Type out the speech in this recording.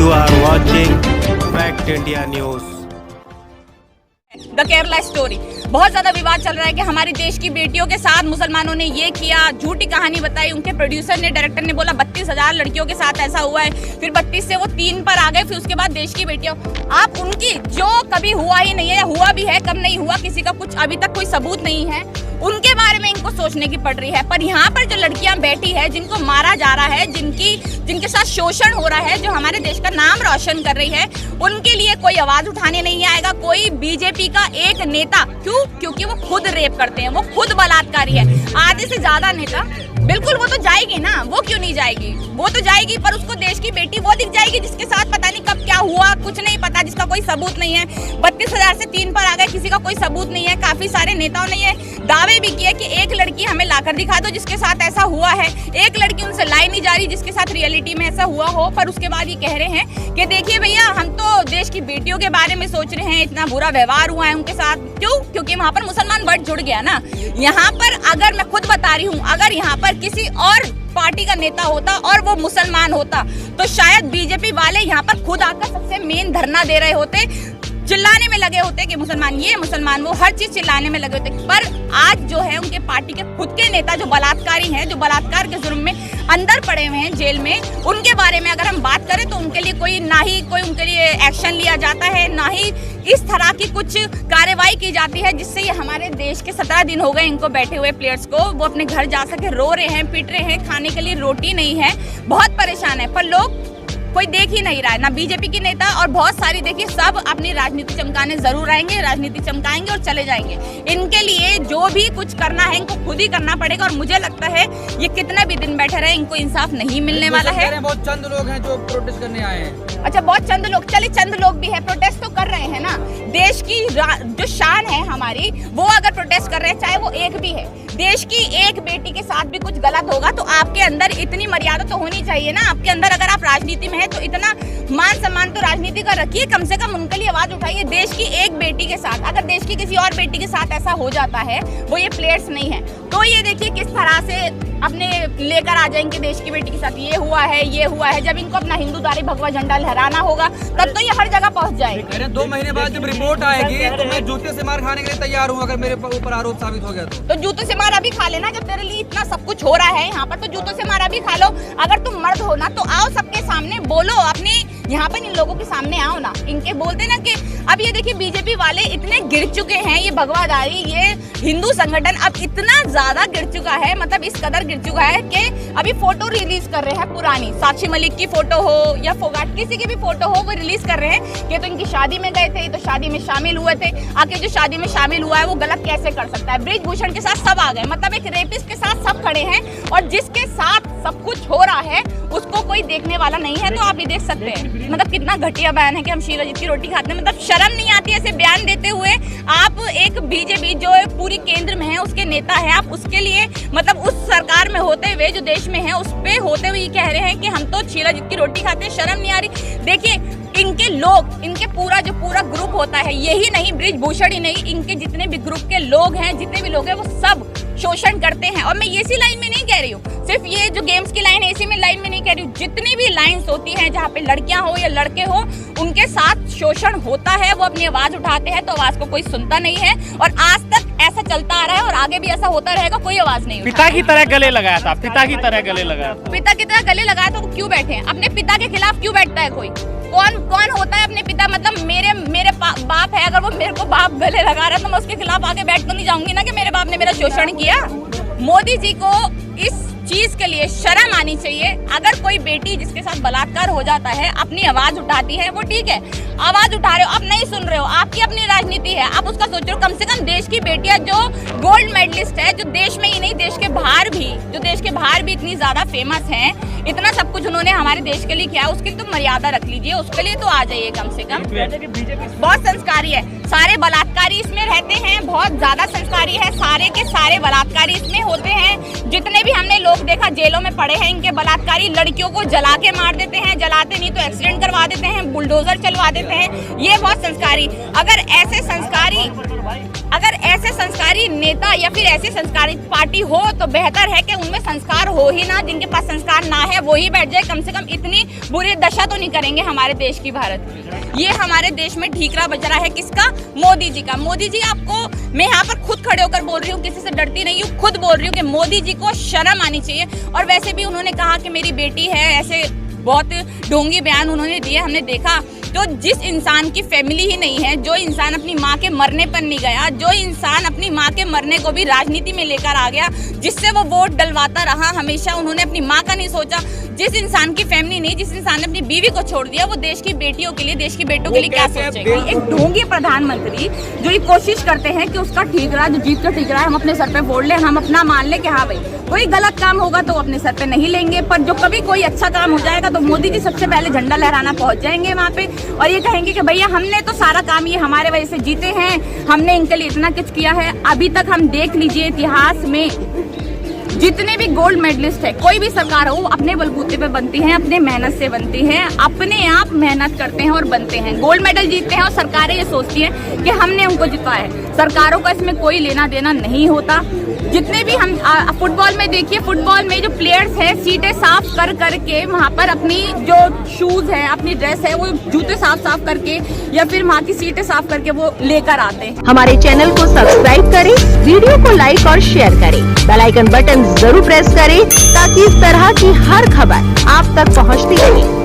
You are watching Fact India News. The Kerala story बहुत ज्यादा विवाद चल रहा है कि हमारी देश की बेटियों के साथ मुसलमानों ने ये किया, झूठी कहानी बताई। उनके प्रोड्यूसर ने, डायरेक्टर ने बोला 32,000 लड़कियों के साथ ऐसा हुआ है, फिर 32 से वो 3 पर आ गए, फिर उसके बाद देश की बेटियों। आप उनकी जो कभी हुआ ही नहीं है या हुआ भी है, कब नहीं हुआ, किसी का कुछ अभी तक कोई सबूत नहीं है, उनके बारे में इनको सोचने की पड़ रही है। पर यहाँ पर जो लड़कियां बैठी है, जिनको मारा जा रहा है, जिनके साथ शोषण हो रहा है, जो हमारे देश का नाम रोशन कर रही है, उनके लिए कोई आवाज उठाने नहीं आएगा। कोई बीजेपी का एक नेता, क्यों? क्योंकि वो खुद रेप करते हैं, वो खुद बलात्कारी है। आधे से ज्यादा नेता, बिल्कुल वो तो जाएगी ना, वो क्यों नहीं जाएगी? वो तो जाएगी, पर उसको देश की बेटी वो दिख जाएगी जिसके साथ पता नहीं कब क्या हुआ, कुछ नहीं पता, जिसका कोई सबूत नहीं है। 32,000 से 3 पर आ गए, किसी का कोई सबूत नहीं है। काफी सारे नेताओं ने ये दावे भी किए कि एक लड़की हमें लाकर दिखा दो जिसके साथ ऐसा हुआ है। एक लड़की उनसे लाई नहीं जा रही जिसके साथ रियलिटी में ऐसा हुआ हो। पर उसके बाद ये कह रहे हैं कि देखिए भैया, हम तो देश की बेटियों के बारे में सोच रहे हैं, इतना बुरा व्यवहार हुआ है उनके साथ। क्यों? क्योंकि वहाँ पर मुसलमान वर्ड जुड़ गया ना। यहाँ पर अगर मैं खुद बता रही हूँ, अगर यहाँ पर किसी और पार्टी का नेता होता और वो मुसलमान होता तो शायद बीजेपी वाले यहाँ पर खुद आकर सबसे मेन धरना दे रहे होते, चिल्लाने में लगे होते कि मुसलमान ये, मुसलमान वो, हर चीज चिल्लाने में लगे होते। पर आज जो है उनके पार्टी के खुद के नेता जो बलात्कारी हैं, जो बलात्कार के जुर्म में अंदर पड़े हुए हैं जेल में, उनके बारे में अगर हम बात करें तो उनके लिए कोई ना ही कोई उनके लिए एक्शन लिया जाता है, ना ही इस तरह की कुछ कार्रवाई की जाती है जिससे ये हमारे देश के 17 दिन हो गए इनको बैठे हुए प्लेयर्स को, वो अपने घर जा सके, रो रहे हैं, पीट रहे हैं, खाने के लिए रोटी नहीं है, बहुत परेशान है। पर लोग कोई देख ही नहीं रहा है, ना बीजेपी के नेता और बहुत सारी, देखिए सब अपनी राजनीति चमकाने जरूर आएंगे, राजनीति चमकाएंगे और चले जाएंगे। इनके लिए जो भी कुछ करना है इनको खुद ही करना पड़ेगा। और मुझे लगता है ये कितना भी दिन बैठे रहे, इनको इंसाफ नहीं मिलने वाला है। बहुत चंद लोग हैं जो प्रोटेस्ट करने आए हैं। अच्छा, बहुत चंद लोग, चलिए चंद लोग भी है, प्रोटेस्ट तो कर रहे हैं ना। देश की जो शान है हमारी, वो अगर प्रोटेस्ट कर रहे हैं, चाहे वो एक भी है, देश की एक बेटी के साथ भी कुछ गलत होगा तो आपके अंदर इतनी मर्यादा तो होनी चाहिए ना। आपके अंदर अगर आप राजनीति में है तो इतना मान सम्मान तो राजनीति का रखिए, कम से कम उनके लिए आवाज उठाइए। देश की एक बेटी के साथ, अगर देश की किसी और बेटी के साथ ऐसा हो जाता है, वो ये प्लेयर्स नहीं है, तो ये देखिए किस तरह से अपने लेकर आ जाएंगे देश की बेटी के साथ ये हुआ है, ये हुआ है। जब इनको अपना हिंदूधारी भगवा झंडा लहराना होगा तब तो ये हर जगह पहुंच जाएंगे। अरे 2 महीने बाद जब रिपोर्ट आएगी तो मैं जूते से मार खाने के लिए तैयार हूँ, अगर मेरे ऊपर आरोप साबित हो गया तो जूतों से मार अभी खा लेना। जब तेरे लिए इतना सब कुछ हो रहा है यहाँ पर, तो जूतों से मार अभी खा लो। अगर तुम मर्द हो ना तो आओ सबके सामने बोलो, अपने यहाँ पर इन लोगों के सामने आओ ना। इनके बोलते ना कि अब ये देखिए बीजेपी वाले इतने गिर चुके हैं, ये भगवाधारी, ये हिंदू संगठन अब इतना ज्यादा गिर चुका है, मतलब इस कदर गिर चुका है कि अभी फोटो रिलीज कर रहे हैं पुरानी, साक्षी मलिक की फोटो हो या फोगाट किसी की भी फोटो हो, वो रिलीज कर रहे हैं कि तो इनकी शादी में गए थे, तो शादी में शामिल हुए थे, आके जो शादी में शामिल हुआ है वो गलत कैसे कर सकता है। ब्रिजभूषण के साथ सब आ गए, मतलब एक रेपिस्ट के साथ सब खड़े हैं, और जिसके साथ सब कुछ हो रहा है उसको कोई देखने वाला नहीं है। तो आप ये देख सकते हैं मतलब कितना घटिया बयान है कि हम शीलाजीत की रोटी खाते हैं। मतलब शर्म नहीं आती ऐसे बयान देते हुए। आप एक बीजेपी जो पूरी केंद्र में है उसके नेता है, आप उसके लिए मतलब उस सरकार में होते हुए जो देश में है उस पे होते हुए ये कह रहे हैं कि हम तो शीलाजीत की रोटी खाते हैं। शर्म नहीं आ रही? देखिए इनके लोग, इनके पूरा ग्रुप होता है, यही नहीं ब्रिजभूषण ही नहीं, इनके जितने भी ग्रुप के लोग हैं, जितने भी लोग हैं, वो सब शोषण करते हैं। और मैं इसी लाइन में नहीं कह रही हूँ, सिर्फ ये जो गेम्स की लाइन है इसी में लाइन में नहीं कह रही हूँ, जितनी भी लाइन्स होती हैं जहाँ पे लड़कियां हो या लड़के हो, उनके साथ शोषण होता है। वो अपनी आवाज उठाते हैं तो आवाज को कोई सुनता नहीं है, और आज तक ऐसा चलता आ रहा है और आगे भी ऐसा होता रहेगा, कोई आवाज नहीं। पिता की तरह गले लगाया था, पिता की तरह गले लगाया था, पिता की तरह गले लगाया तो क्यों बैठे हैं? अपने पिता के खिलाफ क्यों बैठता है कोई? कौन होता है अपने पिता? मतलब मेरे बाप है, अगर वो मेरे को बाप गले लगा रहा है तो मैं उसके खिलाफ आगे बैठ तो नहीं जाऊंगी ना कि मेरे बाप ने मेरा शोषण किया। मोदी जी को इस चीज के लिए शर्म आनी चाहिए। अगर कोई बेटी जिसके साथ बलात्कार हो जाता है अपनी आवाज उठाती है, वो ठीक है, आवाज उठा रहे हो, अब नहीं सुन रहे हो, आपकी अपनी राजनीति है, आप उसका सोचो। कम से कम देश की बेटियां जो गोल्ड मेडलिस्ट है, जो देश में ही नहीं देश के बाहर भी इतनी ज्यादा फेमस हैं, इतना सब कुछ उन्होंने हमारे देश के लिए किया, उसकी तो मर्यादा रख लीजिए, उसके लिए तो आ जाइए कम से कम। बहुत संस्कारी है, सारे बलात्कारी इसमें रहते हैं, बहुत ज्यादा संस्कारी है, सारे के सारे बलात्कारी इसमें होते हैं। जितने भी हमने लोग देखा जेलों में पड़े हैं इनके बलात्कारी, लड़कियों को जला के मार देते हैं, जलाते नहीं तो एक्सीडेंट करवा देते हैं, बुलडोजर चलवा देते हैं, ये बहुत संस्कारी। अगर ऐसे संस्कारी नेता या फिर ऐसी संस्कारी पार्टी हो तो बेहतर है कि उनमें संस्कार हो ही ना। जिनके पास संस्कार ना है वो ही बैठ जाए, कम से कम इतनी बुरी दशा तो नहीं करेंगे हमारे देश की, भारत की। ये हमारे देश में ठीकरा बज रहा है किसका? मोदी जी का। मोदी जी, आपको मैं यहाँ पर खुद खड़े होकर बोल रही हूँ, किसी से डरती नहीं हूँ, खुद बोल रही हूँ कि मोदी जी को शर्म आनी चाहिए। और वैसे भी उन्होंने कहा कि मेरी बेटी है, ऐसे बहुत ढोंगी बयान उन्होंने दिए, हमने देखा। तो जिस इंसान की फैमिली ही नहीं है, जो इंसान अपनी माँ के मरने पर नहीं गया, जो इंसान अपनी माँ के मरने को भी राजनीति में लेकर आ गया, जिससे वो वोट डलवाता रहा हमेशा, उन्होंने अपनी माँ का नहीं सोचा। जिस इंसान की फैमिली नहीं, जिस इंसान ने अपनी बीवी को छोड़ दिया, वो देश की बेटियों के लिए, देश की बेटों के लिए क्या सोचेगा? एक ढोंगी प्रधानमंत्री जो ये कोशिश करते हैं कि उसका ठीकरा, जो जीत का ठीकरा है, हम अपने सर पे फोड़ लें, हम अपना मान लें कि हाँ भाई कोई गलत काम होगा तो अपने सर पे नहीं लेंगे, पर जो कभी कोई अच्छा काम हो जाएगा तो मोदी जी सबसे पहले झंडा लहराना पहुंच जाएंगे वहाँ पे और ये कहेंगे कि भैया हमने तो सारा काम ये हमारे वजह से जीते हैं, हमने इनके लिए इतना कुछ किया है। अभी तक हम देख लीजिए इतिहास में जितने भी गोल्ड मेडलिस्ट है, कोई भी सरकार हो, अपने बलबूते पे बनती है, अपने मेहनत से बनती है, अपने आप मेहनत करते हैं और बनते हैं, गोल्ड मेडल जीतते हैं। और सरकारें ये सोचती हैं कि हमने उनको जितवाया है। सरकारों का इसमें कोई लेना देना नहीं होता। जितने भी हम फुटबॉल में देखिए, फुटबॉल में जो प्लेयर्स है सीटें साफ कर करके वहाँ पर अपनी जो शूज है, अपनी ड्रेस है, वो जूते साफ करके या फिर वहाँ की सीटें साफ करके वो लेकर आते हैं। हमारे चैनल को सब्सक्राइब करें, वीडियो को लाइक और शेयर करें, बेल आइकन बटन जरूर प्रेस करें ताकि इस तरह की हर खबर आप तक पहुंचती रहे।